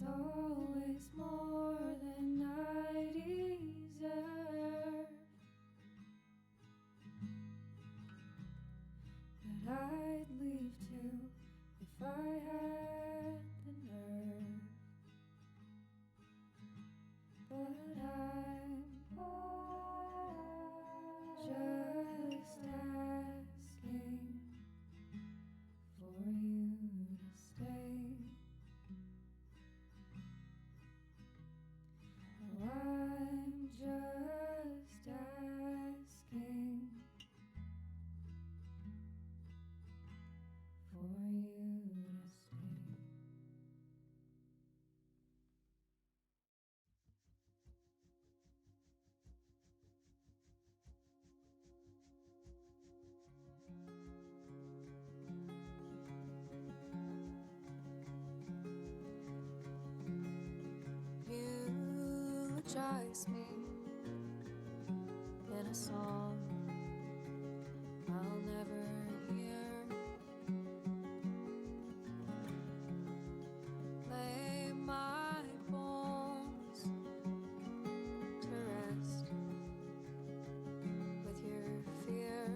It's always more than I deserve, that I'd leave too if I had the nerve. But I'm just asking for you to stay. Oh, I'm just asking for you to stay. Eulogize me in a song I'll never hear. Lay my bones to rest with your fear.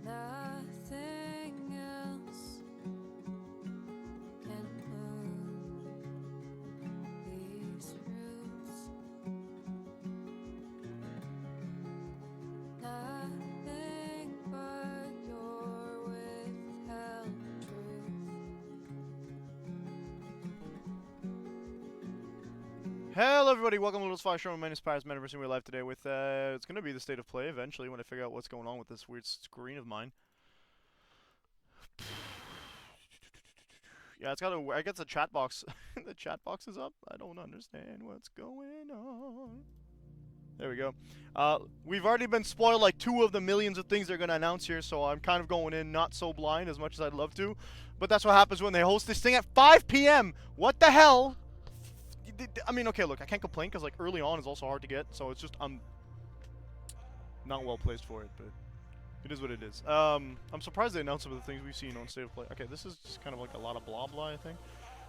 Nothing else can move these roots. Nothing but your withheld truth. Hello everybody, welcome to Little Fire Show. My name is Pirates Metaverse, and we're live today with, it's going to be the state of play eventually when I figure out what's going on with this weird screen of mine. Yeah, it's got a, I guess the chat box, the chat box is up. I don't understand what's going on. There we go. We've already been spoiled like 2 of the millions of things they're going to announce here, so I'm kind of going in not so blind as much as I'd love to. But that's what happens when they host this thing at 5 p.m. What the hell? I mean, okay, look, I can't complain because like early on is also hard to get, so it's just I'm not well placed for it, but it is what it is. I'm surprised they announced some of the things we've seen on State of Play. Okay, this is just kind of like a lot of blah blah, I think.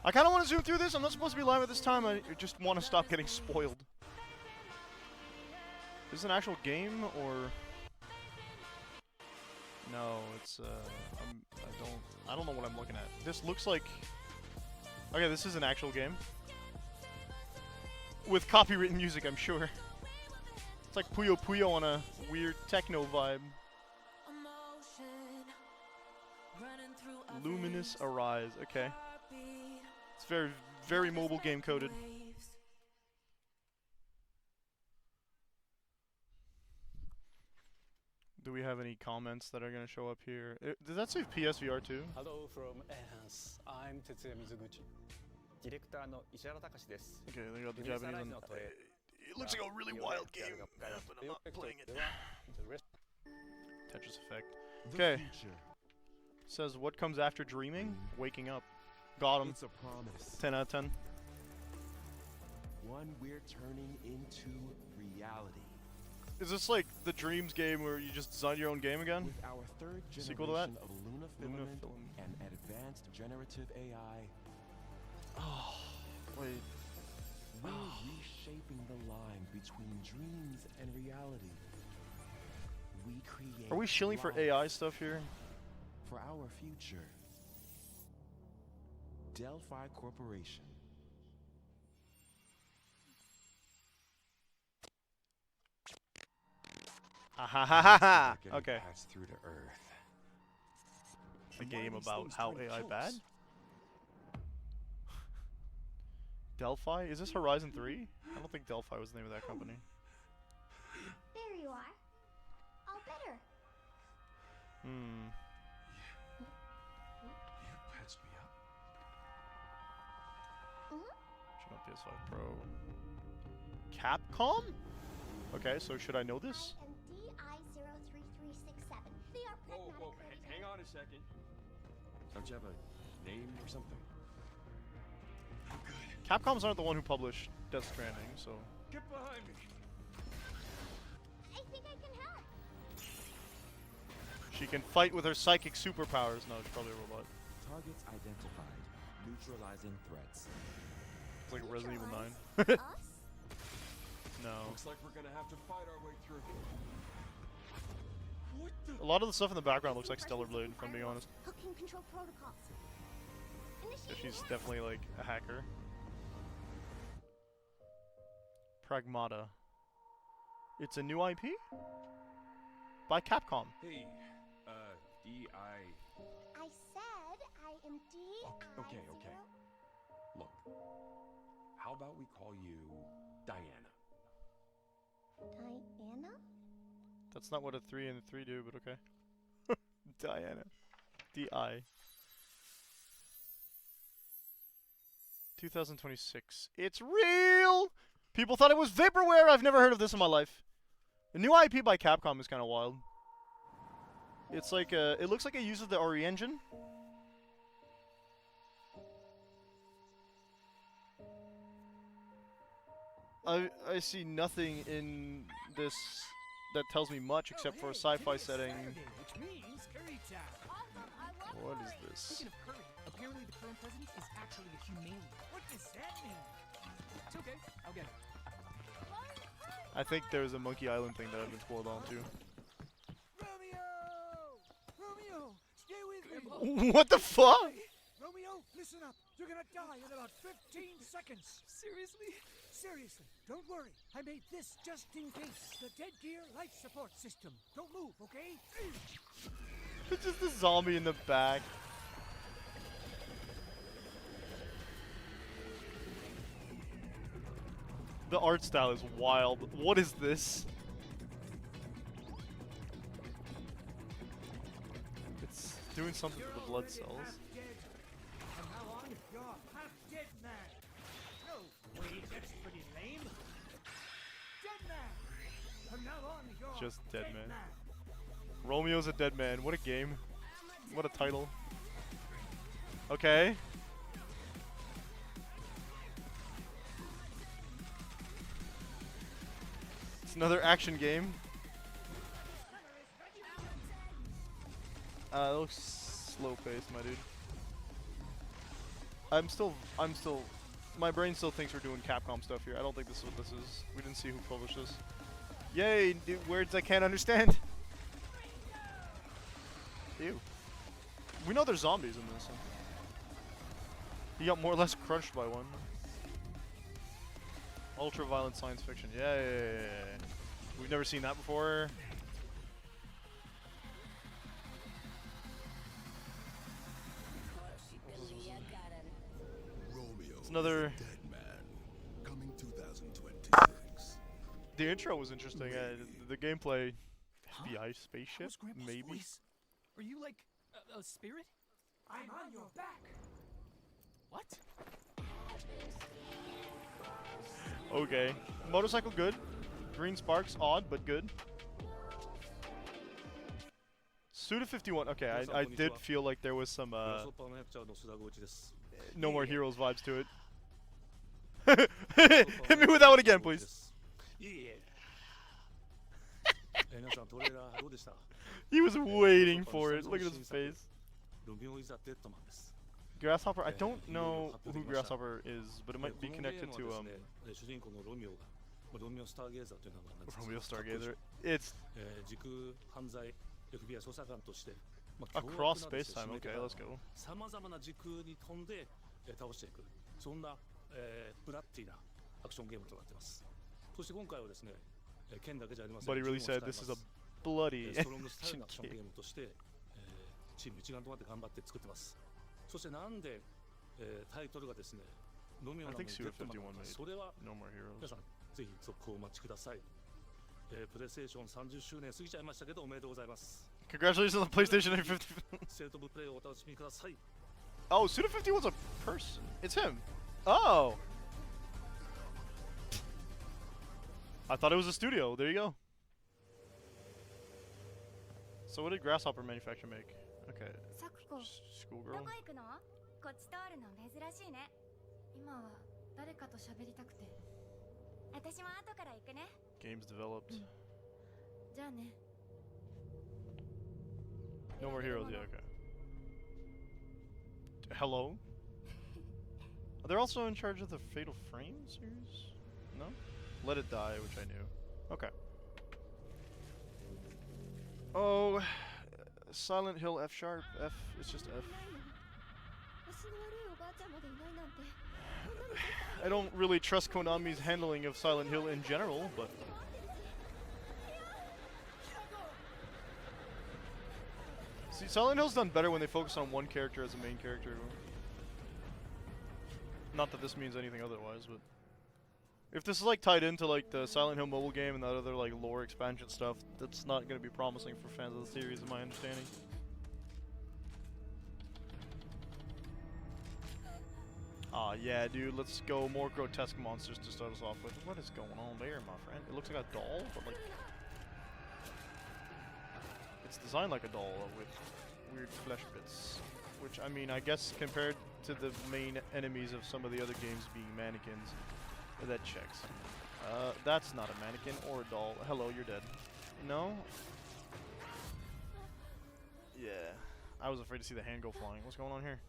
I kind of want to zoom through this. I'm not supposed to be live at this time. I just want to stop getting spoiled. Is this an actual game or no? It's I don't know what I'm looking at. This looks like, okay, this is an actual game. With copywritten music, I'm sure. It's like Puyo Puyo on a weird techno vibe. Luminous Arise, okay. It's very, very mobile game coded. Do we have any comments that are going to show up here? Does that say PSVR 2? Hello from Enhance. I'm Tetsuya Mizuguchi. Director no Ishihara Takashi desu. Okay, they got the Japanese one. It looks like a really wild game, but I'm not playing it. Tetris Effect. Okay. Says, what comes after dreaming? Waking up. Got him. It's a promise. 10 out of 10. One we're turning into reality. Is this like the Dreams game where you just design your own game again? With our third Sequel to that? generation of Luna Filament and advanced generative AI, Oh, wait. we're reshaping the line between dreams and reality. We create Are we shilling for life AI stuff here? for our future. Delphi Corporation. Ha ha ha ha ha! Getting Okay. passed through to Earth. A game Combine these about things how to AI impulse. bad? Delphi? Is this Horizon 3? I don't think Delphi was the name of that company. There you are. All better. Hmm. You patched me up. Should not PS5 Pro. Capcom? Okay, so should I know this? I am DI03367. They are pragmatic. Hang on a second. Don't you have a name or something? Capcoms aren't the one who published Death Stranding, so... Get behind me. I think I can help. She can fight with her psychic superpowers. No, it's probably a robot. Targets identified. Neutralizing threats. It's like Resident Evil 9. Us? No. Looks like we're gonna have to fight our way through. What the? A lot of the stuff in the background looks like Stellar Blade, if I'm being honest. Hooking control protocols. So Initiating she's hack. definitely like a hacker. Pragmata. It's a new IP? By Capcom. Hey, D.I. I said I am D. Okay. Look, how about we call you Diana? Diana? That's not what a 3 and a 3 do, but okay. Diana. D.I. 2026. It's real! People thought it was vaporware! I've never heard of this in my life. The new IP by Capcom is kind of wild. It's like it looks like it uses the Ori engine. I see nothing in this that tells me much except for a sci-fi setting. Which means curry time. What is this? Speaking of curry, apparently the current president is actually a humane. What does that mean? It's okay, I'll get it. I think there's a Monkey Island thing that I've been spoiled on too. Romeo! Romeo, stay with me. What the fuck? Romeo, listen up. You're gonna die in about 15 seconds. Seriously? Seriously, don't worry. I made this just in case. The Dead Gear life support system. Don't move, okay? It's just a zombie in the back. The art style is wild. What is this? It's doing something to the blood cells. From now on, you're half dead man. No, wait, that's pretty lame. Dead man. From now on, you're Just dead man. Romeo's a dead man. What a game. What a title. Okay. It's another action game. It looks slow paced, my dude. My brain still thinks we're doing Capcom stuff here. I don't think this is what this is. We didn't see who published this. Yay, words I can't understand. Ew. We know there's zombies in this. He got more or less crushed by one. Ultra-violent science fiction. Yay. We've never seen that before. It's another... Dead Man, coming 2026. The intro was interesting. The gameplay... FBI spaceship? What's Grandpa's Maybe? voice? Are you like a spirit? I'm on your back. What? Okay. Motorcycle good. Green sparks odd, but good. Suda 51. Okay, I did feel like there was some No More Heroes vibes to it. Hit me with that one again, please. He was waiting for it. Look at his face. Grasshopper, I don't know who Grasshopper is, but it might be connected to Romeo Stargazer. It's across space-time. Okay, let's go. 様々な時空に飛んで倒していくそんなブラッディなアクションゲームとなっています。そして今回はですね剣だけじゃありません。 But he really said this is a bloody ストロングスタイルなアクション game. ゲームとしてチーム一丸となって頑張って作ってます。そしてなんでタイトルがですねロミオなのに I think デッ Suda ドマン 51 なのか made それは No More 皆 Heroes. さんぜひ続行お待ちください。プレイステーション30周年過ぎちゃいましたけどおめでとうございます。 Congratulations on the PlayStation 50. ステートオブプレイをお楽しみください。 Oh, Suda 51's a person. It's him. Oh. I thought it was a studio. There you go. So what did Grasshopper Manufacture make? Okay. サクコ、ど Schoolgirl. こ行くの？こっち通るの珍しいね。今は誰かと喋りたくて。私も後から行くね。 Games developed. じゃあね。 No More Heroes. Yeah, okay. Hello? They're also in charge of the Fatal Frame series? No? Let It Die, which I knew. Okay. Oh, Silent Hill F sharp. F, it's just F. I don't really trust Konami's handling of Silent Hill in general, but... See, Silent Hill's done better when they focus on one character as a main character. Not that this means anything otherwise, but... If this is like tied into like the Silent Hill mobile game and that other like lore expansion stuff, that's not going to be promising for fans of the series, in my understanding. Aw, yeah, dude, let's go more grotesque monsters to start us off with. What is going on there, my friend? It looks like a doll, but like... It's designed like a doll with weird flesh bits. Which, I mean, I guess compared to the main enemies of some of the other games being mannequins, that checks. That's not a mannequin or a doll. Hello, you're dead. No? Yeah. I was afraid to see the hand go flying. What's going on here?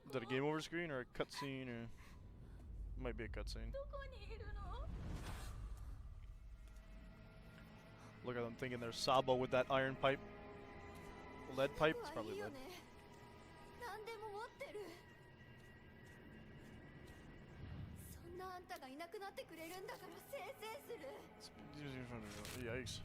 Is that a game over screen or a cutscene or... Might be a cutscene. Look at them thinking they're Sabo with that iron pipe. Lead pipe? It's probably lead. Yikes.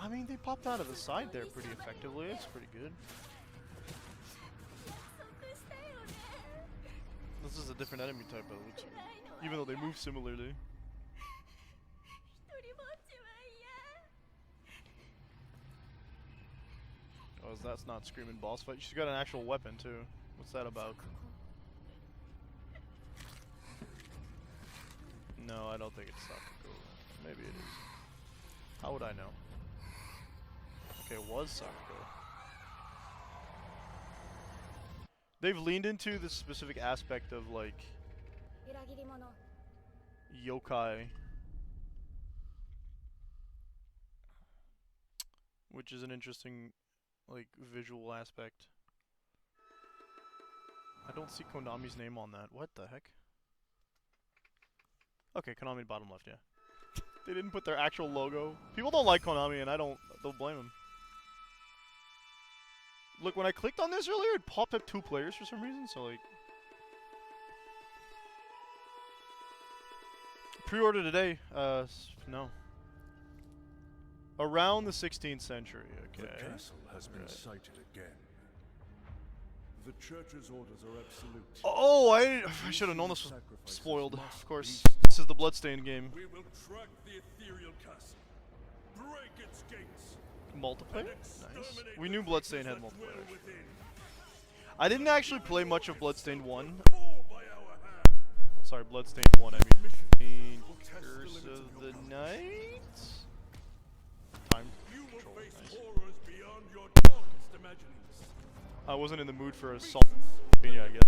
I mean, they popped out of the side there pretty effectively. It's pretty good. This is a different enemy type, by the looks of it. Even though they move similarly. Oh, that's not screaming boss fight. She's got an actual weapon too. What's that about? No, I don't think it's Sakuko. Maybe it is. How would I know? Okay, it was Sakuko. They've leaned into this specific aspect of like yokai, which is an interesting like visual aspect. I don't see Konami's name on that. What the heck? Okay, Konami bottom left, yeah. They didn't put their actual logo. People don't like Konami, and I don't blame them. Look, when I clicked on this earlier, it popped up 2 players for some reason, so like... Pre-order today, no. Around the 16th century, okay. The castle has been sighted again. The church's orders are absolute. Oh, I should have known this was spoiled. Of course, this is the Bloodstained game. We will track the ethereal castle, break its gates. Multiplayer? Nice. We knew Bloodstained had multiplayer. I didn't actually play much of Bloodstained 1. Sorry, Bloodstained 1, I mean Curse of the Night? Time control, nice. I wasn't in the mood for a salt. Yeah, I guess.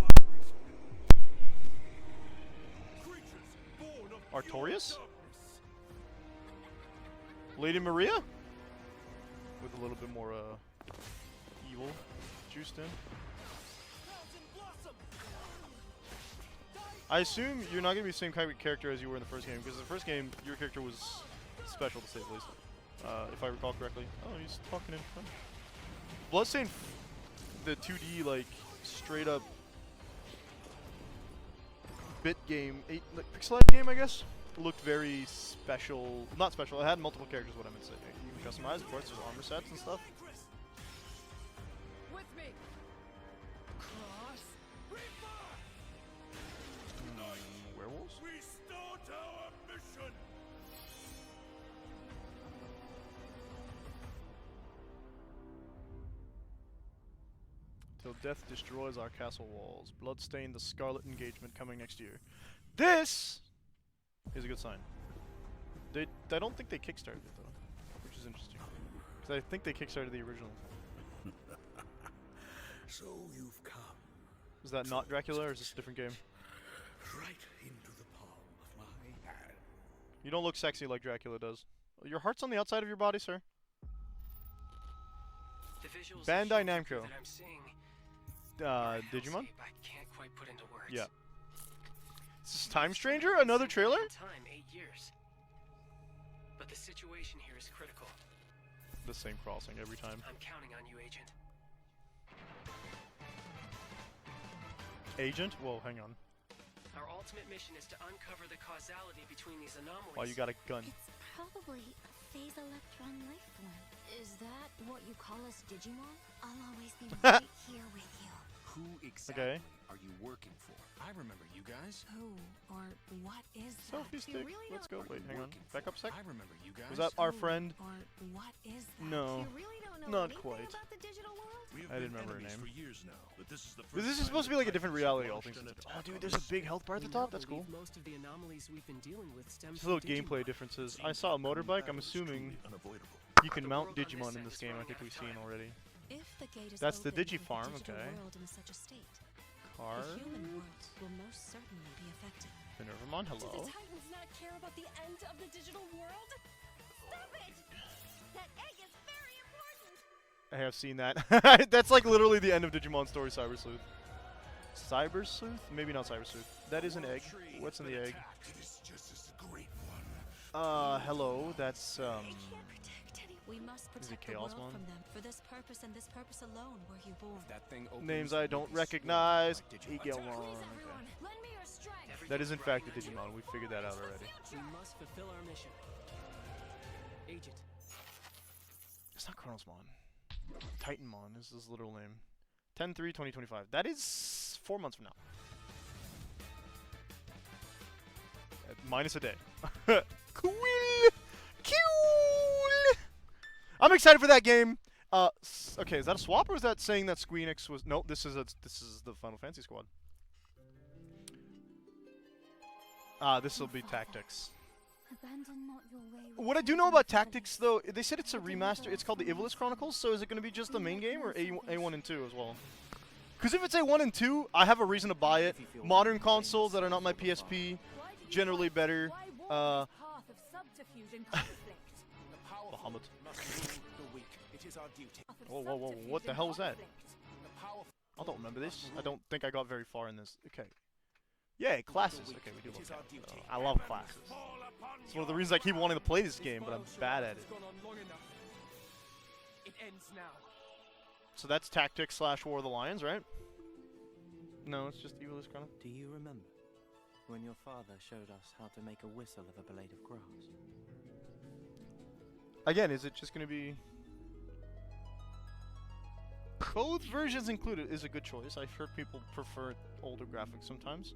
Artorias? Lady Maria? With a little bit more evil juiced in. I assume you're not going to be the same kind of character as you were in the first game, because in the first game, your character was special to say the least. If I recall correctly. Oh, he's talking in French. Bloodstained, the 2D, like, straight up bit game, like, pixelated game, I guess, looked very special. Not special, it had multiple characters, what I meant to say. You can customize, of course, there's armor sets and stuff. Werewolves? We start our mission. Till death destroys our castle walls. Bloodstained the Scarlet Engagement coming next year. This is a good sign. I don't think they kickstarted it though, which is interesting. Because I think they kickstarted the original. So you've come. Is that not Dracula, or is this a different game? Right into the palm of my hand. You don't look sexy like Dracula does. Your heart's on the outside of your body, sir. The visuals Bandai that Namco. I'm seeing, Digimon? I can't quite put into words. Yeah. This is Time Stranger? Another trailer? Time, 8 years. But the situation here is critical. The same crossing every time. I'm counting on you, Agent. Agent? Whoa, hang on. Our ultimate mission is to uncover the causality between these anomalies. Why you got a gun? It's probably a phase electron life form. Is that what you call us Digimon? I'll always be right here with you. Who exactly Okay. are you working for? I remember you guys. Who or what is that? Selfie stick. Let's go. Wait, hang on. Back up a sec. I remember you guys. Was that our Who friend? Or what is that? No. You really don't know Not anything quite. about the digital world? We have I didn't been remember her enemies name. for years now, but this is the But this first is supposed to be time like a the different Titans reality, have all things launched an considered. Oh, attack dude, on there's a us. big health bar at the We top? now That's cool. believe most of the anomalies we've been dealing with stem Just from little gameplay Digimon. differences. It I seems saw a the motorbike. I'm combat is assuming truly unavoidable. you can The mount world on Digimon this in set this is game. I running think out we've of seen time. already. If the gate is That's the open Digifarm, with the digital okay. world in such a state, Car. the human world will most certainly be affected. Minervamon, hello. Titans not care about the end of the digital world? Stop it! That egg is very important! I have seen that. That's like literally the end of Digimon story, Cyber Sleuth. Cyber Sleuth? Maybe not Cyber Sleuth. That is an egg. What's in the egg? It is just as great one. Hello. That's, They can't protect any. We must Is it protect the world Chaosmon? from them. For this purpose and this purpose alone were you born. That thing opens names I don't with recognize. like Digimon. Egelmon. Please, Okay. everyone, lend me your strength. That is in fact a Digimon. We figured that out already. We must fulfill our mission. Agent, It's not Chronosmon. Titanmon is his literal name. 10/3/2025. That is 4 months from now. Minus a day. Cool. Cool. I'm excited for that game. Okay, is that a swap or is that saying that Squeenix was? No, this is the Final Fantasy squad. This will be Tactics. Abandon not your way. What I do know about Tactics, though, they said it's a remaster. It's called the Ivalice Chronicles, so is it going to be just the main game or A1 and 2 as well? Because if it's A1 and 2, I have a reason to buy it. Modern consoles that are not my PSP, generally better. Path of subterfuge and conflict. Bahamut. Must rule the weak. It is our duty. Whoa, whoa, whoa, what the hell was that? I don't remember this. I don't think I got very far in this. Okay. Yay, classes. Okay, we do love classes. I love classes. It's one of the reasons I keep wanting to play this game, but I'm bad at it. it ends now. So that's Tactics / War of the Lions, right? No, it's just Ivalice Chronicles. Do you remember when your father showed us how to make a whistle of a blade of grass? Again, is it just going to be... Both versions included is a good choice. I've heard people prefer older graphics sometimes.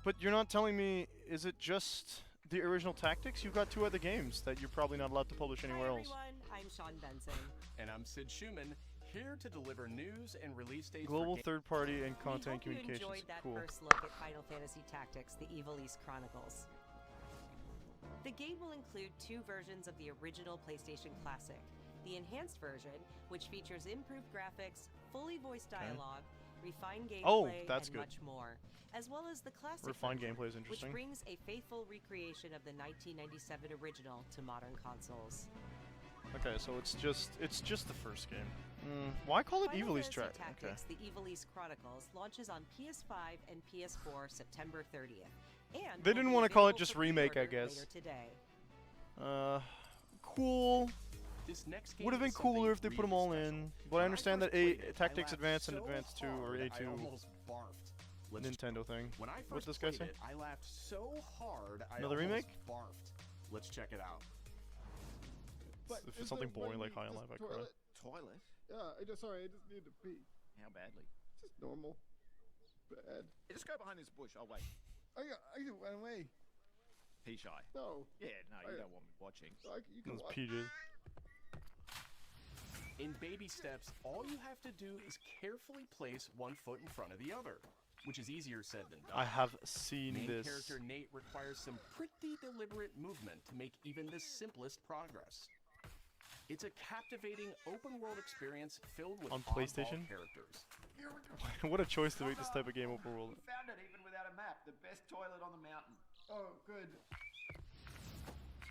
But you're not telling me, is it just the original Tactics? You've got 2 other games that you're probably not allowed to publish anywhere else. Hi everyone, I'm Sean Benson. And I'm Sid Schumann, here to deliver news and release dates Global for third-party and We content hope you communications. enjoyed that Cool. first look at Final Fantasy Tactics: The Evil East Chronicles. The game will include 2 versions of the original PlayStation Classic. The enhanced version, which features improved graphics, fully voiced dialogue, refined gameplay, that's and good. much more, as well as the classic Refined version, gameplay is interesting. which brings a faithful recreation of the 1997 original to modern consoles. Okay, so it's just the first game. Why call it Final Evil East Fantasy Track? Okay. Tactics: The Evil East Chronicles launches on PS5 and PS4 September 30th. And They will didn't be want to call it available just for remake, I pre-order guess. later today. Cool. This next game Would have been is something cooler if they put them all really in. special. But I When understand that first played it, I Tactics laughed Advance and so Advance 2 or hard, I A2 almost barfed. Let's just- Nintendo thing. When I What's first this guy played say? it, I laughed so hard I Another almost remake? barfed. Let's check it out. If it's something boring like High on Life, I cry. Toilet? Yeah, sorry, I just need to pee. How badly? Just normal. Bad. Hey, just go behind this bush. I'll wait. I just went away. Pea shy. No. Yeah, no, you don't want me watching. You can Those watch. PJs. In baby steps, all you have to do is carefully place one foot in front of the other, which is easier said than done. I have seen Main this. character Nate requires some pretty deliberate movement to make even the simplest progress. It's a captivating open-world experience filled with On oddball PlayStation? characters. What a choice to make this type of game open world. Found it even without a map. The best toilet on the mountain. Oh, good.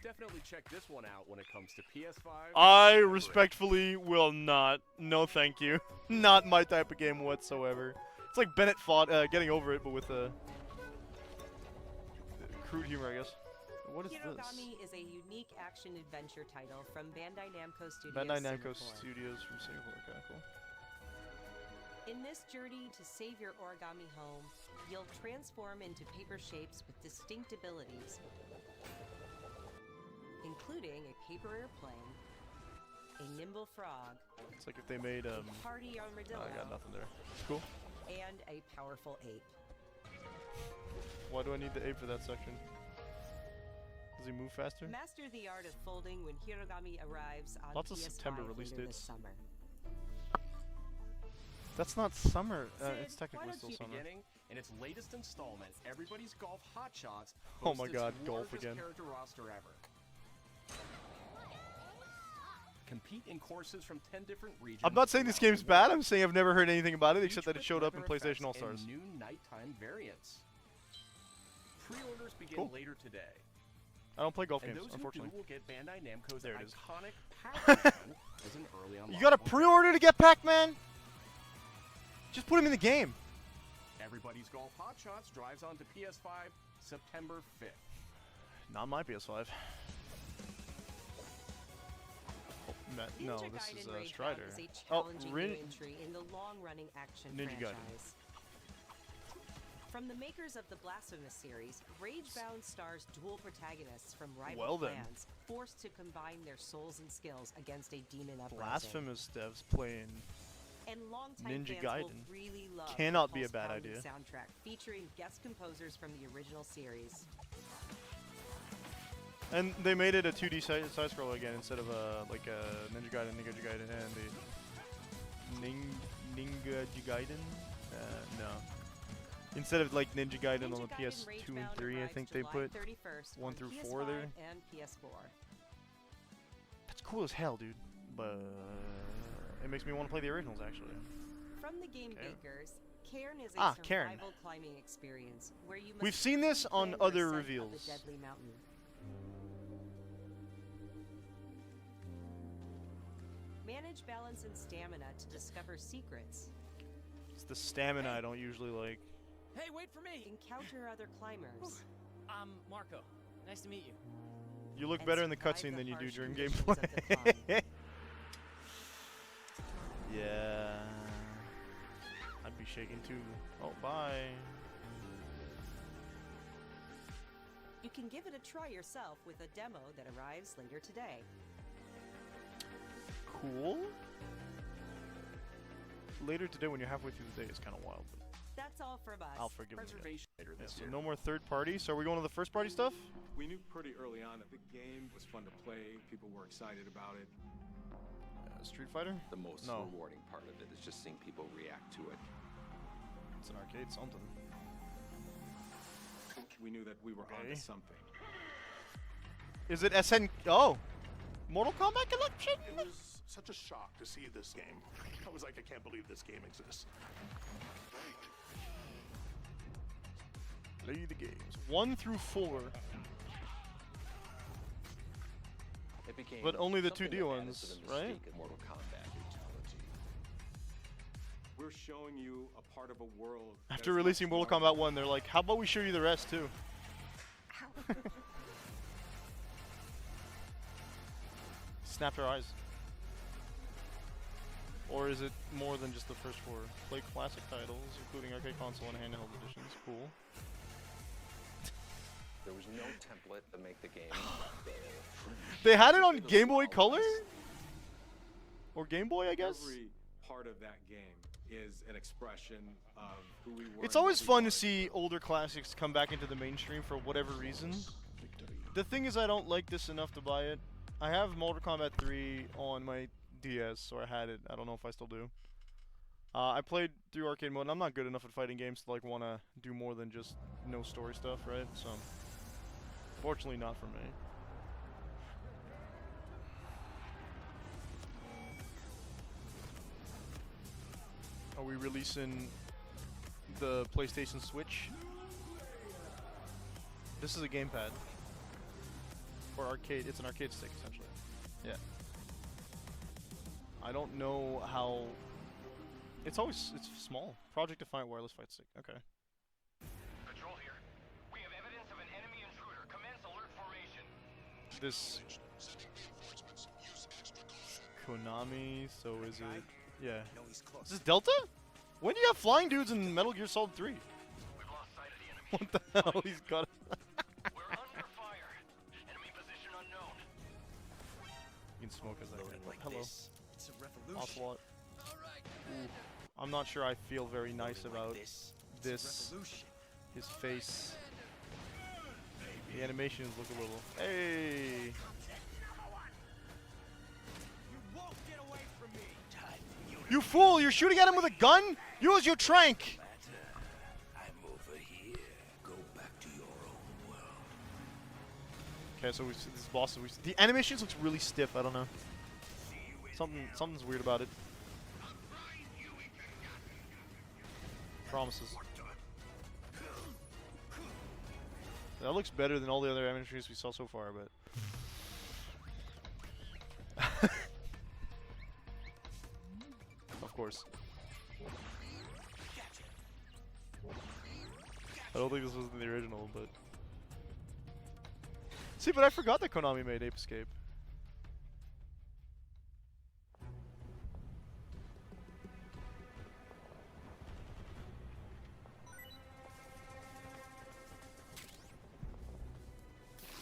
Definitely check this one out when it comes to PS5. I respectfully will not. No, thank you. Not my type of game whatsoever. It's like Bennett fought Getting Over It, but with crude humor, I guess. What is this? Hirogami is a unique action-adventure title from Bandai Namco Studios Bandai Namco Singapore. Studios from Singapore. Okay, cool. In this journey to save your origami home, you'll transform into paper shapes with distinct abilities, including a paper airplane, a nimble frog, It's like if they made party armadillo, I got nothing there. It's cool. and a powerful ape. Why do I need the ape for that section? Does he move faster? Master the art of folding when Hirogami arrives on Lots of PS5 September release later this dates. summer. That's not summer. It's Sid, technically why still don't you summer. beginning in its latest installment, Everybody's Golf Hot Shots. Oh my boasts God, its golf largest again. Character roster ever. Compete in courses from 10 different regions. I'm not saying this game's bad. I'm saying I've never heard anything about it except that it showed up in PlayStation All Stars. New nighttime variants. Pre-orders begin Cool. later today. I don't play golf And games, those unfortunately. who do will get Bandai Namco's There it is. iconic Pac-Man as an early unlock. You got a pre-order to get Pac-Man? Just put him in the game. Everybody's Golf Hot Shots drives onto PS5 September 5th. Not my PS5. Oh, no, Ninja this Gaiden is Rage Strider. Bound is a Oh, challenging new entry in the long-running action Ninja Gaiden. franchise. From the makers of the Blasphemous series, Ragebound stars dual protagonists from rival Well then. clans, forced to combine their souls and skills against a demon uprising. Blasphemous devs playing And longtime Ninja fans Gaiden. will really love Cannot the be a bad pulse-pounding idea. soundtrack featuring guest composers from the original series. And they made it a 2D side scroller again instead of like a Ninja Gaiden, and the Ninja Gaiden. No. Instead of like Ninja Gaiden on the Ninja Gaiden PS2 and Ragebound 3, I arrives think they July put 31st 1 on through PS5 4 there. and PS4. That's cool as hell, dude. But it makes me want to play the originals actually. From the game Okay. makers, Cairn is a Ah, Cairn. survival climbing experience where you must We've seen this on plan your other ascent of reveals. the deadly mountain. Manage balance and stamina to discover secrets. It's the stamina I don't usually like. Hey, wait for me! Encounter other climbers. I'm Marco. Nice to meet you. You look And better in the survive cutscene the than you do harsh during conditions of the gameplay. Yeah. I'd be shaking too. Oh, bye. You can give it a try yourself with a demo that arrives later today. Cool. Later today, when you're halfway through the day, it's kind of wild. But That's all from us. I'll forgive you. Preservation later Yeah, this so year. no more third party. So are we going to the first party stuff? We knew pretty early on that the game was fun to play. People were excited about it. Street Fighter? The most No. rewarding part of it is just seeing people react to it. It's an arcade something. We knew that we were Okay. onto something. Is it SN? Oh, Mortal Kombat Collection? It was such a shock to see this game. I was like, I can't believe this game exists. Play the games 1 through 4. It became But only the something 2D that added ones, to the right? mystique of Mortal Kombat. We're showing you a part of a world. After releasing Mortal Kombat 1, they're like, how about we show you the rest too? Snap their eyes. Or is it more than just the first 4? Play classic titles, including arcade console and handheld editions. Cool. There was no template to make the game. They had it on Game Boy Color? Or Game Boy, I guess? Every part of that game is an expression of who we were. It's and always what we fun to wanted. see older classics come back into the mainstream for whatever reason. The thing is, I don't like this enough to buy it. I have Mortal Kombat 3 on my DS, or I had it. I don't know if I still do. I played through arcade mode, and I'm not good enough at fighting games to like want to do more than just no story stuff, right? So, fortunately, not for me. Are we releasing the PlayStation Switch? This is a gamepad. For arcade, it's an arcade stick essentially. Yeah. I don't know how. It's small. Project Defiant wireless fight stick. Okay. Patrol here. We have evidence of an enemy intruder. Commence alert formation. This Konami, so is it? Yeah. Is this Delta? When do you have flying dudes in Metal Gear Solid 3? What the hell? He's got it. You can smoke as that guy. Like Hello. this. It's a revolution. Ocelot. Ooh. I'm not sure I feel very nice about this. His face. The animations look a little. Hey! You fool! You're shooting at him with a gun? Use your trank! I'm over here. Go back to your own world. Okay, so we see this boss. The animations looks really stiff. I don't know. Something's weird about it. Promises. That looks better than all the other animations we saw so far, but. Of course. I don't think this was in the original, but. See, but I forgot that Konami made Ape Escape.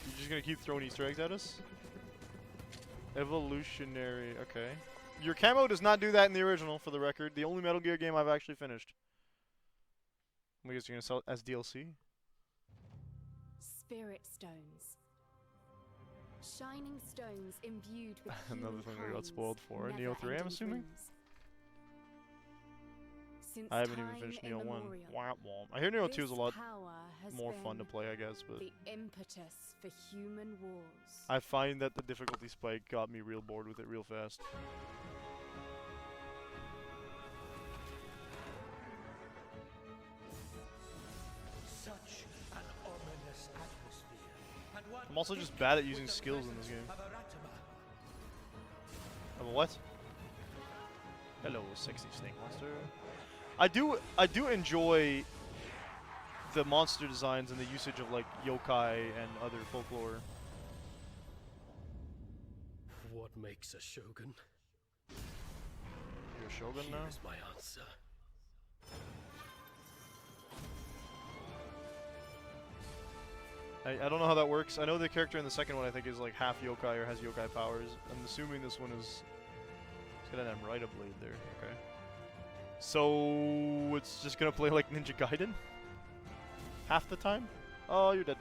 You're just gonna keep throwing Easter eggs at us? Evolutionary, okay. Your camo does not do that in the original, for the record. The only Metal Gear game I've actually finished. I guess you're gonna sell it as DLC? Spirit stones. Shining stones imbued with Another thing I got hands, spoiled for. Neo 3, I'm never-ending assuming? dreams. Since I haven't even time finished Neo 1. immemorial, Womp womp. I hear Neo 2 is a this lot power has more fun to been play, I guess, but the impetus for human wars. I find that the difficulty spike got me real bored with it real fast. Such an ominous atmosphere. And one I'm also just bad at using skills in this game. Of a what? Hello, sexy snake monster. I do enjoy the monster designs and the usage of like yokai and other folklore. What makes a shogun? You're a shogun now? Here's my answer. I don't know how that works. I know the character in the second one I think is like half yokai or has yokai powers. I'm assuming this one is. It's got an Amrita blade there. Okay. So it's just gonna play like Ninja Gaiden? Half the time? Oh, you're dead.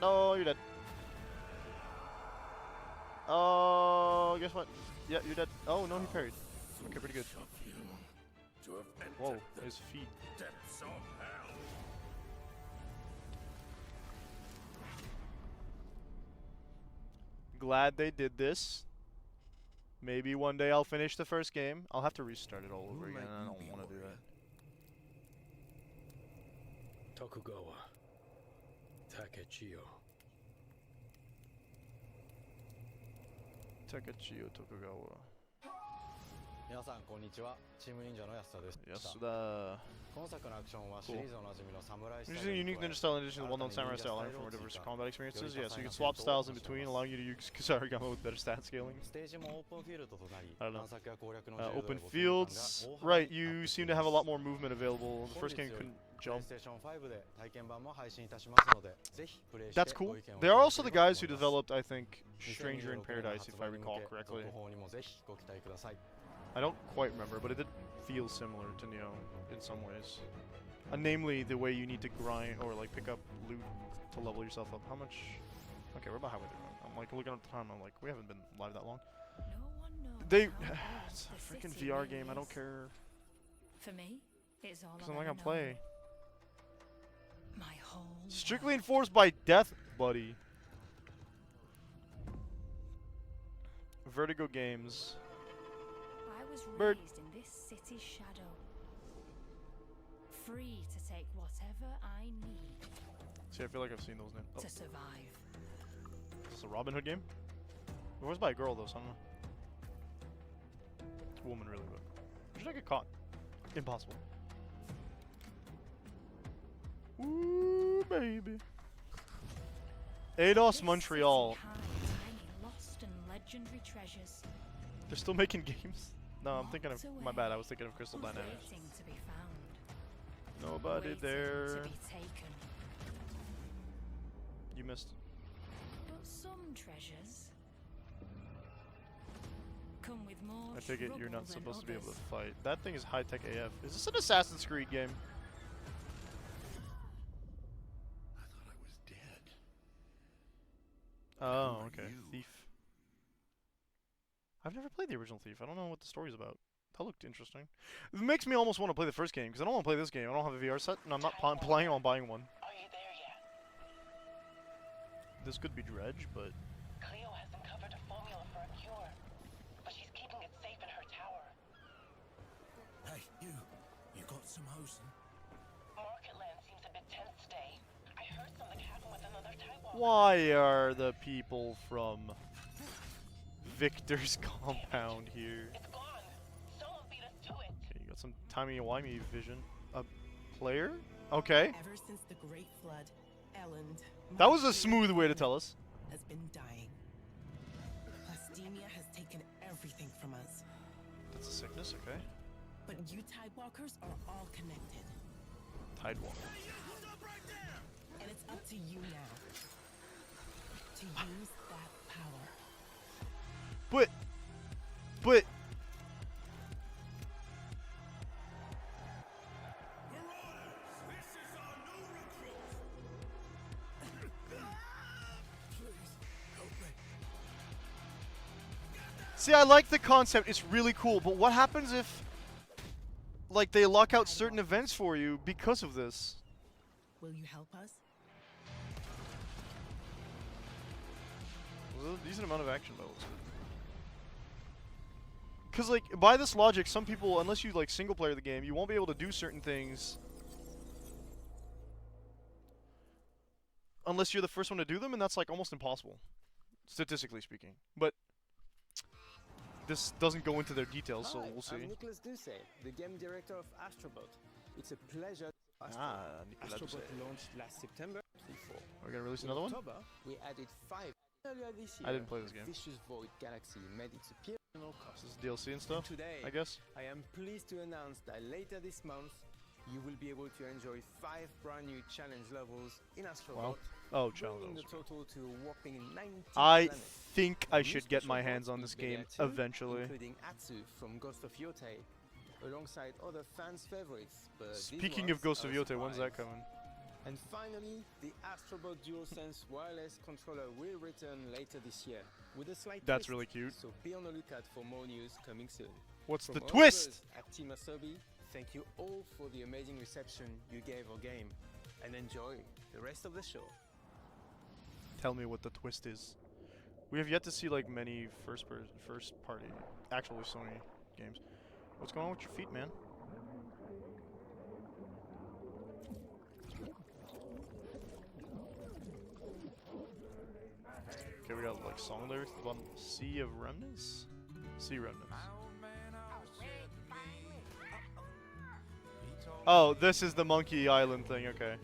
No, you're dead. Oh, guess what? Yeah, you're dead. Oh, no, he parried. Okay, pretty good. Whoa, his feet. Glad they did this. Maybe one day I'll finish the first game. I'll have to restart it all over again. I don't want to do that. Tokugawa. Takechiyo. Takechiyo Tokugawa. 皆さんこんにちは。チーム忍者の安田です。安田。今作のアクションはシリーズおなじみの侍スタイ Using a ル unique ninja style in addition to the well-known samurai style line from diverse combat experiences. Yeah, so you can swap styles in between, allowing you to use Kusarigama with better stat scaling. ステージもオープンフィールドとなり、 I don't know. 探索や攻略の Open fields. Right, you seem to have a lot more movement available. The first game couldn't jump. PlayStation 5で体験版も配信いたしますので、ぜひプレイして That's cool. They are also the guys who developed, I think, Stranger in Paradise, if I recall correctly. 続報にもぜひご期待ください。 I don't quite remember, but it did feel similar to Neo in some ways. Namely, the way you need to grind or like pick up loot to level yourself up. How much? Okay, we're about halfway through. I'm like looking at the time. I'm like, we haven't been live that long. It's a freaking VR game. I don't care. For me, it's all Because I'm not gonna play. My whole Strictly enforced by death, buddy. Vertigo Games. I was Bird. raised in this this city's shadow. Free to take whatever I need See, I feel like I've seen those names. Oh. to survive. Is this a Robin Hood game? It was by a girl though, so I don't know. It's a woman really, but how should I get caught? Impossible. Ooh, baby. Eidos Montreal. Tiny lost and legendary treasures. They're still making games? No, I'm thinking of my bad. I was thinking of Crystal Dynamics. Waiting to be found. Nobody Waiting there. to be taken. You missed. But some treasures come with more I take it you're trouble not than supposed to be able to others. fight. That thing is high-tech AF. Is this an Assassin's Creed game? Oh, okay. Thief. I've never played the original Thief. I don't know what the story's about. That looked interesting. It makes me almost want to play the first game, because I don't want to play this game. I don't have a VR set, and I'm not planning on buying one. Are you there yet? This could be Dredge, but... Cleo has uncovered a formula for a cure, but she's keeping it safe in her tower. Hey, you got some hosing? Marketland seems a bit tense today. I heard something happened with another Tidewalker. Why are the people from Victor's compound here? It's gone. Someone beat us to it. Okay, you got some timey-wimey vision. A player? Okay. Ever since the Great Flood, Elend, That was a smooth way to tell us. has been dying. Plastemia has taken everything from us. That's a sickness, okay. But you Tidewalkers are all connected. Tidewalker. And it's up to you now to use that power. But see, I like the concept. It's really cool. But what happens if, like, they lock out certain events for you because of this? Will you help us? There's a decent amount of action levels. Because, like, by this logic, some people, unless you, like, single-player the game, you won't be able to do certain things unless you're the first one to do them, and that's, like, almost impossible, statistically speaking. But this doesn't go into their details, so we'll see. I'm Nicholas Duce, the game director of Astrobot. It's a pleasure. Nicolas Astrobot Duce. launched last September. Are we gonna release In another one? October, we added 5 earlier this year. I didn't play this game. Vicious Void Galaxy made its appearance. This is DLC and stuff, Today, I guess? I am pleased to announce that later this month, you will be able to enjoy 5 brand new challenge levels in Astrobot. Wow. Oh, bringing challenge the levels. total to a whopping 90 I planets. think I New should get my special hands mods on will this be game there too, eventually. including Atsu from Ghost of Yotei, alongside other fans' favorites. But these Speaking of ones Ghost are of a Yotei, when's that surprise. coming? And finally, the Astrobot DualSense wireless controller will return later this year with a slight That's twist, really cute. So be on the lookout for more news coming soon. What's From the all of twist? us at Team Asobi, thank you all for the amazing reception you gave our game, and enjoy the rest of the show. Tell me what the twist is. We have yet to see like many first party, actually Sony games. What's going on with your feet, man? Okay, we got like song lyrics at the bottom. Sea of Remnants? Sea Remnants. Oh, this is the Monkey Island thing, okay.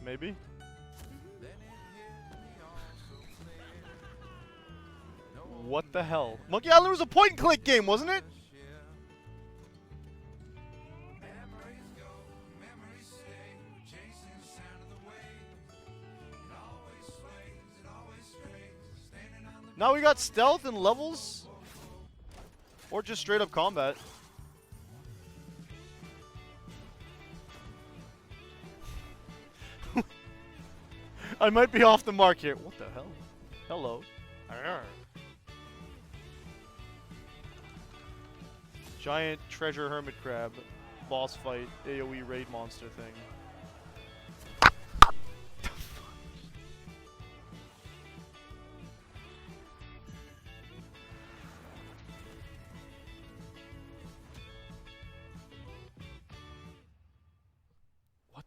Maybe? What the hell? Monkey Island was a point and click game, wasn't it? Now we got stealth and levels? Or just straight up combat? I might be off the mark here. What the hell? Hello. Arr. Giant treasure hermit crab. Boss fight. AoE raid monster thing.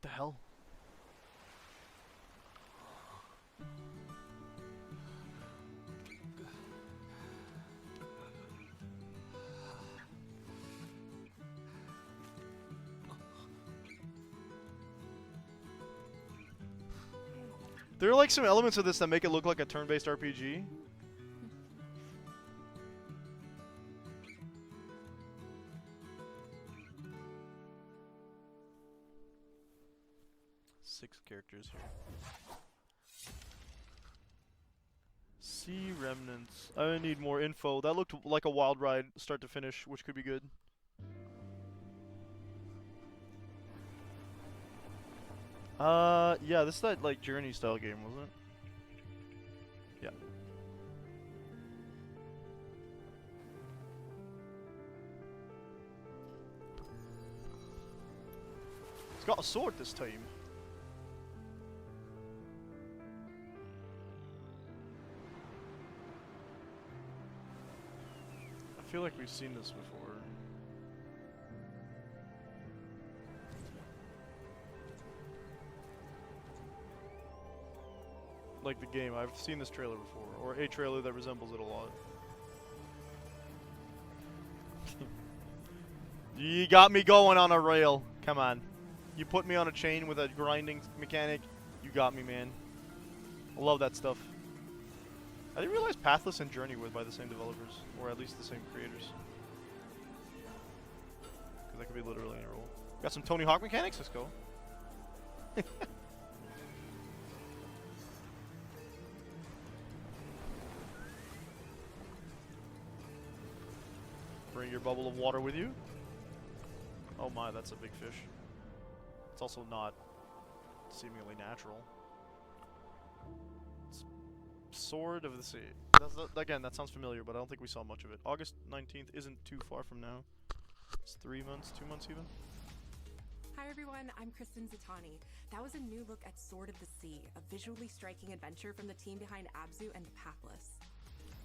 hell? There are like some elements of this that make it look like a turn-based RPG. Six characters here. Sea remnants. I need more info. That looked like a wild ride, start to finish, which could be good. Yeah, this is that like Journey style game, wasn't it? Yeah. It's got a sword this time. I feel like we've seen this before. Like the game, I've seen this trailer before, or a trailer that resembles it a lot. You got me going on a rail. Come on. You put me on a chain with a grinding mechanic. You got me, man. I love that stuff. I didn't realize Pathless and Journey were by the same developers, or at least the same creators. Because that could be literally any role. Got some Tony Hawk mechanics? Let's go. Bring your bubble of water with you. Oh my, that's a big fish. It's also not seemingly natural. It's Sword of the Sea. Again, that sounds familiar, but I don't think we saw much of it. August 19th isn't too far from now. It's 3 months, 2 months even. Hi everyone, I'm Kristen Zatani. That was a new look at Sword of the Sea, a visually striking adventure from the team behind Abzu and the Pathless.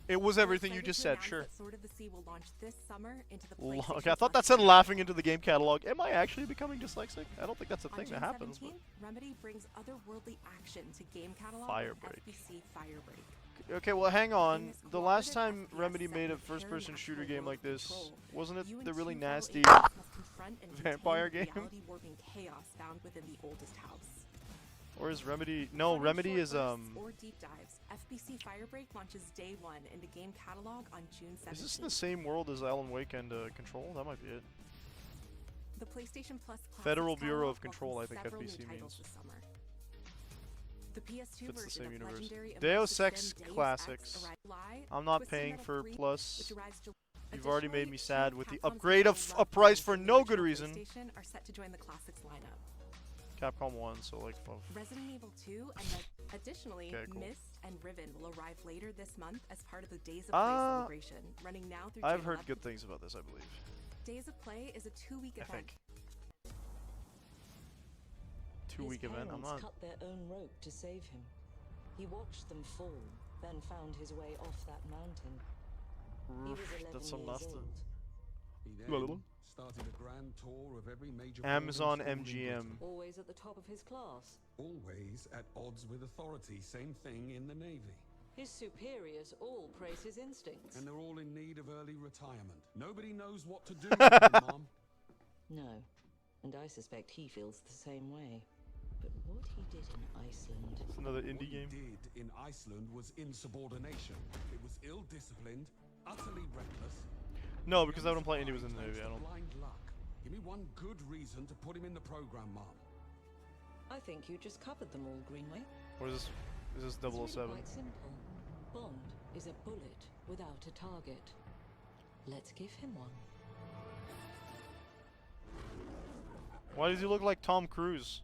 It was everything you just said, sure. Sword of the Sea will launch this summer into the Okay, I thought that said laughing into the game catalog. Am I actually becoming dyslexic? I don't think that's a thing that happens. But Remedy brings otherworldly action to game catalog Firebreak. with FBC Firebreak. Okay, well hang on. The last time Remedy made a first-person shooter game like this, wasn't it the really nasty vampire game? Warping chaos found within the oldest house. Or is Remedy? No, Remedy is Or deep dives. FBC Firebreak launches day 1 in the game catalog on June 17th. Is this in the same world as Alan Wake and Control? That might be it. The PlayStation Plus Federal Bureau of Control, I think FBC means. The PS2 it's the same universe. Legendary Deus immersive Ex sim Deus Classics. Ex I'm not Twisted paying Metal for 3, Plus. which arrives You've already made me sad with the Capcom's upgrade of original a love price games for from no the good original reason. PlayStation are set to join the Classics lineup. Capcom 1, so like. Resident Evil 2 and additionally, Okay, cool. Myst and Riven will arrive later this month as part of the Days of Play celebration, running now through I've June heard 11th. good things about this, I believe. Days of Play is a 2-week I event. think. 2-week event. I'm not. Cut their own rope to save him. He watched them fall, then found his way off that mountain. He was 11 That's so years nasty. old. He then started a grand tour of every major Amazon boarding school in MGM. Britain. Always at the top of his class. Always at odds with authority. Same thing in the Navy. His superiors all praise his instincts. And they're all in need of early retirement. Nobody knows what to do with him, Mom. No, and I suspect he feels the same way. But what he did in Iceland... It's another indie What game. he did in Iceland was insubordination. It was ill-disciplined, utterly reckless. No, because I don't play indie was in the Navy. I don't. Blind luck. Give me one good reason to put him in the program, Mom. I think you just covered them all, Greenway. What is this? Is this It's really 007? quite simple. Bond is a bullet without a target. Let's give him one. Why does he look like Tom Cruise?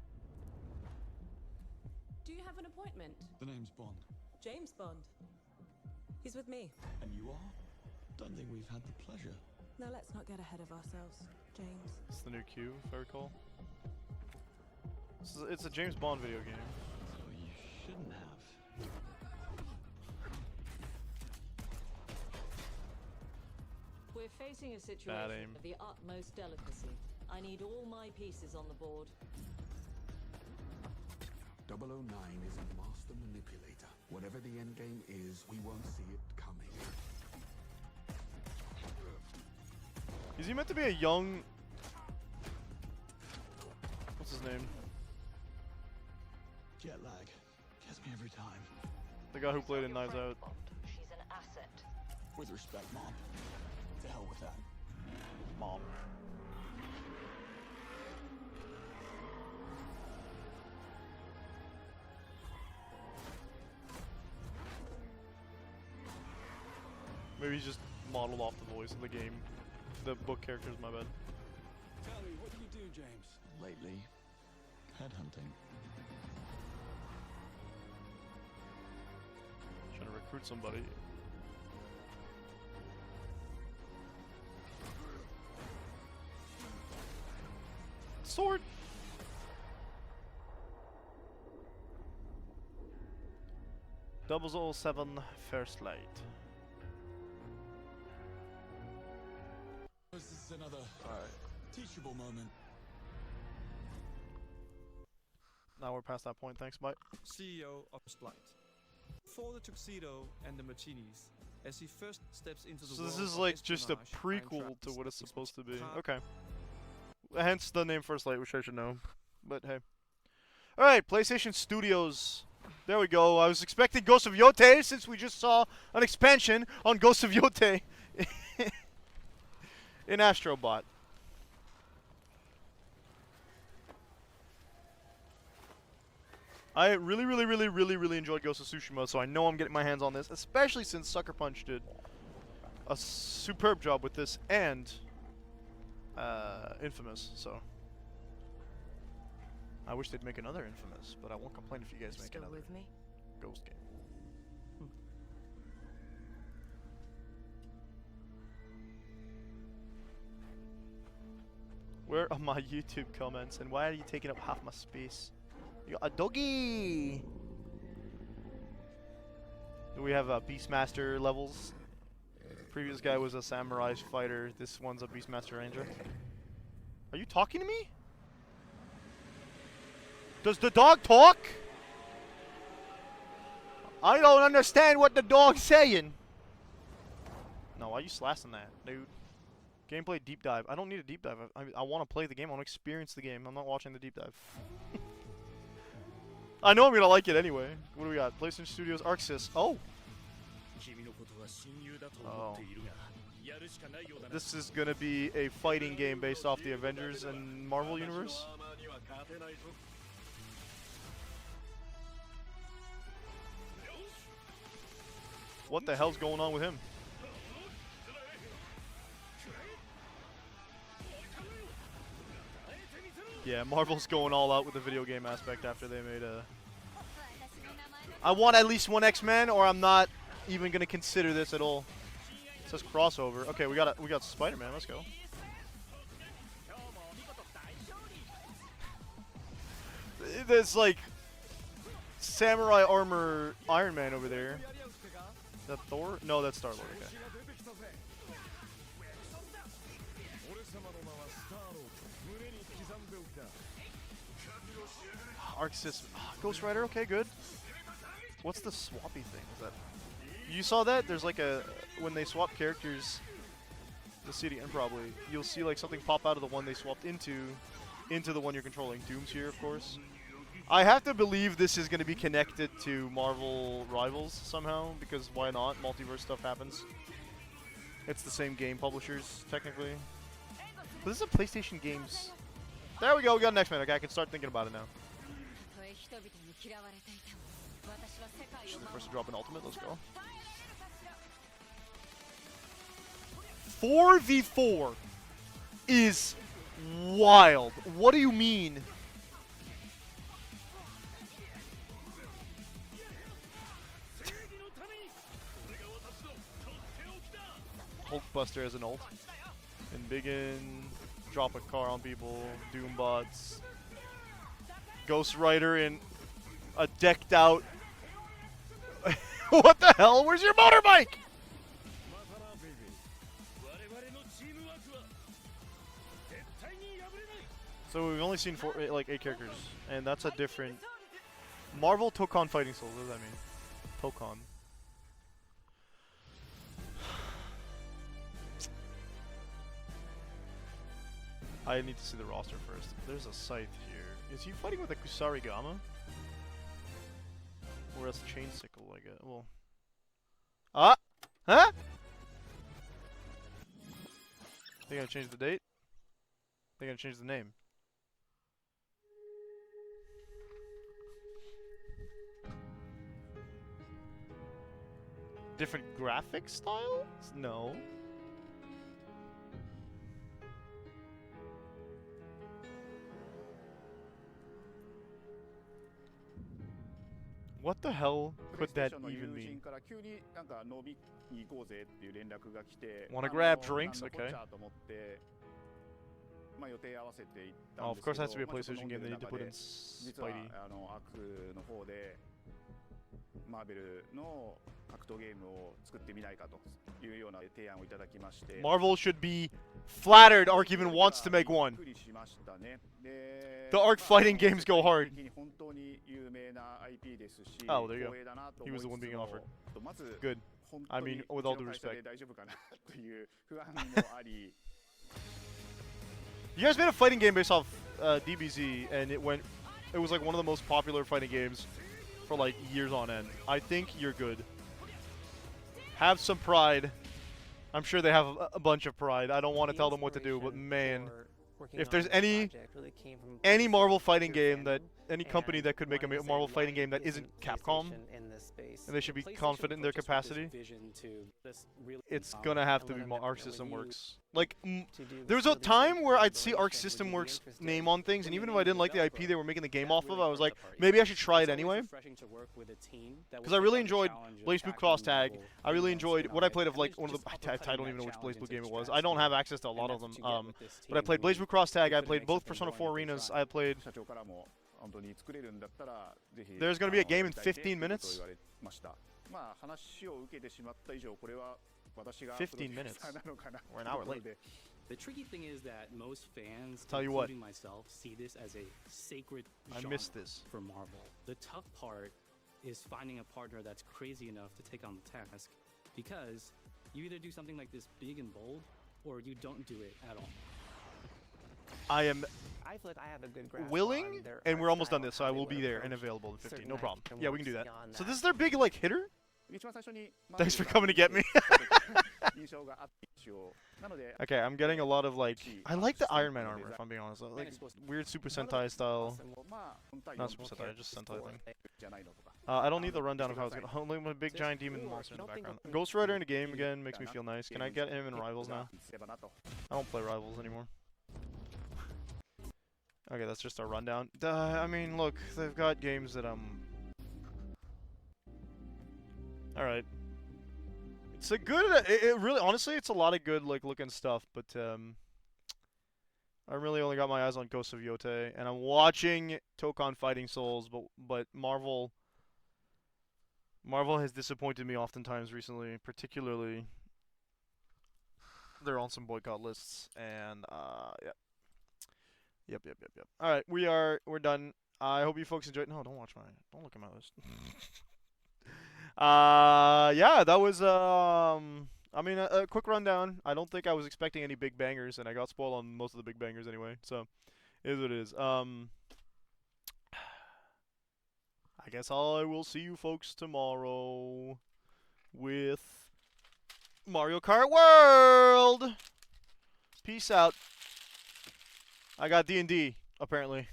Do you have an appointment? The name's Bond. James Bond. He's with me. And you are? Don't think we've had the pleasure. Now let's not get ahead of ourselves, James. It's the new Q, if I recall. It's a James Bond video game. So you shouldn't have. We're facing a Bad situation aim. of the utmost delicacy. I need all my pieces on the board. 009 is a master manipulator. Whatever the endgame is, we won't see it coming. Is he meant to be a young... What's his name? Jet lag gets me every time. The guy who played in Knives Out. She's an asset. With respect, Mom. To hell with that. Mom. Maybe he's just modeled off the voice of the game. The book characters, my bad. Tell me, what do you do, James? Lately, headhunting. Trying to recruit somebody. Sword! .007 First Light. This is another teachable moment. Now we're past that point, thanks, bye. CEO of Splight. For the tuxedo and the martinis, as he first steps into the So world this is of like just a espionage, prequel Iron to Trap's what it's supposed to be. Can't- Okay. Hence the name First Light, which I should know. But hey. Alright, PlayStation Studios. There we go. I was expecting Ghost of Yote since we just saw an expansion on Ghost of Yote in Astrobot. I really enjoyed Ghost of Tsushima, so I know I'm getting my hands on this, especially since Sucker Punch did a superb job with this and Infamous, so I wish they'd make another Infamous, but I won't complain if you guys make Still another with me? Ghost game. Where are my YouTube comments and why are you taking up half my space? You got a doggy! Do we have Beastmaster levels? Previous guy was a samurai fighter, this one's a Beastmaster Ranger. Are you talking to me? Does the dog talk? I don't understand what the dog's saying. No, why are you slashing that, dude? Gameplay deep dive. I don't need a deep dive. I want to play the game. I want to experience the game. I'm not watching the deep dive. I know I'm going to like it anyway. What do we got? PlayStation Studios Arxis. Oh. Oh. This is going to be a fighting game based off the Avengers and Marvel Universe. What the hell's going on with him? Yeah, Marvel's going all out with the video game aspect after they made a... I want at least one X-Men, or I'm not even gonna consider this at all. It says crossover. Okay, we got Spider-Man. Let's go. There's like samurai armor Iron Man over there. Is that Thor? No, that's Star-Lord. Okay. Arxis, Ghost Rider, okay, good. What's the swappy thing? Is that you saw that? There's like a when they swap characters, you'll see it again probably. You'll see like something pop out of the one they swapped into the one you're controlling. Doom's here, of course. I have to believe this is going to be connected to Marvel Rivals somehow because why not? Multiverse stuff happens. It's the same game publishers technically. But this is a PlayStation games. There we go. We got an X-Men. Okay, I can start thinking about it now. She's the first to drop an ultimate. Let's go. 4v4 is wild. What do you mean? Hulkbuster as an ult. And Biggin, drop a car on people, Doombots. Ghost Rider in a decked out... What the hell? Where's your motorbike? So we've only seen 8 characters, and that's a different Marvel Tokon Fighting Souls. What does that mean? Tokon. I need to see the roster first. There's a scythe here. Is he fighting with a Kusarigama? Or else Chain Sickle, I guess. Well. Ah! Huh? They gotta change the date? They gotta change the name. Different graphic styles? No. What the hell could that even mean? Wanna grab drinks? Okay. Oh, of course it has to be a PlayStation game. They need to put in Spidey. Marvel should be flattered Ark even wants to make one. The Ark fighting games go hard. Oh, there you go. He was the one being offered. Good. I mean, with all due respect. You guys made a fighting game based off DBZ, and it was like one of the most popular fighting games for like years on end. I think you're good. Have some pride. I'm sure they have a bunch of pride. I don't want to tell them what to do, but man, if there's any Marvel fighting game that any company that could make a Marvel fighting game that isn't Capcom, and they should be confident in their capacity, it's gonna have to be Arc System Works. Like, there was a time where I'd see Arc System Works name on things, and even if I didn't like the IP they were making the game off of, I was like, maybe I should try it anyway. Because I really enjoyed Blaze Blue Cross Tag. I really enjoyed what I played of like one of the. I don't even know which Blaze Blue game it was. I don't have access to a lot of them. But I played Blaze Blue Cross Tag. I played both Persona 4 Arenas. I played. There's going to be a game in 15 minutes. 15 minutes. We're an hour late. The tricky thing is that most fans, tell you what, including myself, see this as a sacred genre for Marvel. The tough part is finding a partner that's crazy enough to take on the task, because you either do something like this big and bold, or you don't do it at all. I am I feel like I have a good grasp willing, and we're almost done this, so I will be there and available in 15. No problem. Yeah, we can do that. So this is their big like hitter? Thanks for coming to get me. Okay, I'm getting a lot of like. I like the Iron Man armor, if I'm being honest. Like weird Super Sentai style. Not Super Sentai, just Sentai thing. I don't need the rundown of how it's gonna. Only my big giant demon monster in the background. Ghost Rider in the game again makes me feel nice. Can I get him in Rivals now? I don't play Rivals anymore. Okay, that's just our rundown. I mean, look, they've got games that Alright. It's a good, it really, honestly, it's a lot of good, like, looking stuff, but, I really only got my eyes on Ghost of Yotei, and I'm watching Tokon Fighting Souls, but Marvel has disappointed me oftentimes recently, particularly, they're on some boycott lists, and, yeah. Yep. Alright, we're done. I hope you folks enjoyed. No, don't look at my list. Yeah, that was, I mean, a quick rundown. I don't think I was expecting any big bangers, and I got spoiled on most of the big bangers anyway, so, it is what it is. I guess I will see you folks tomorrow with Mario Kart World! Peace out. I got D&D, apparently.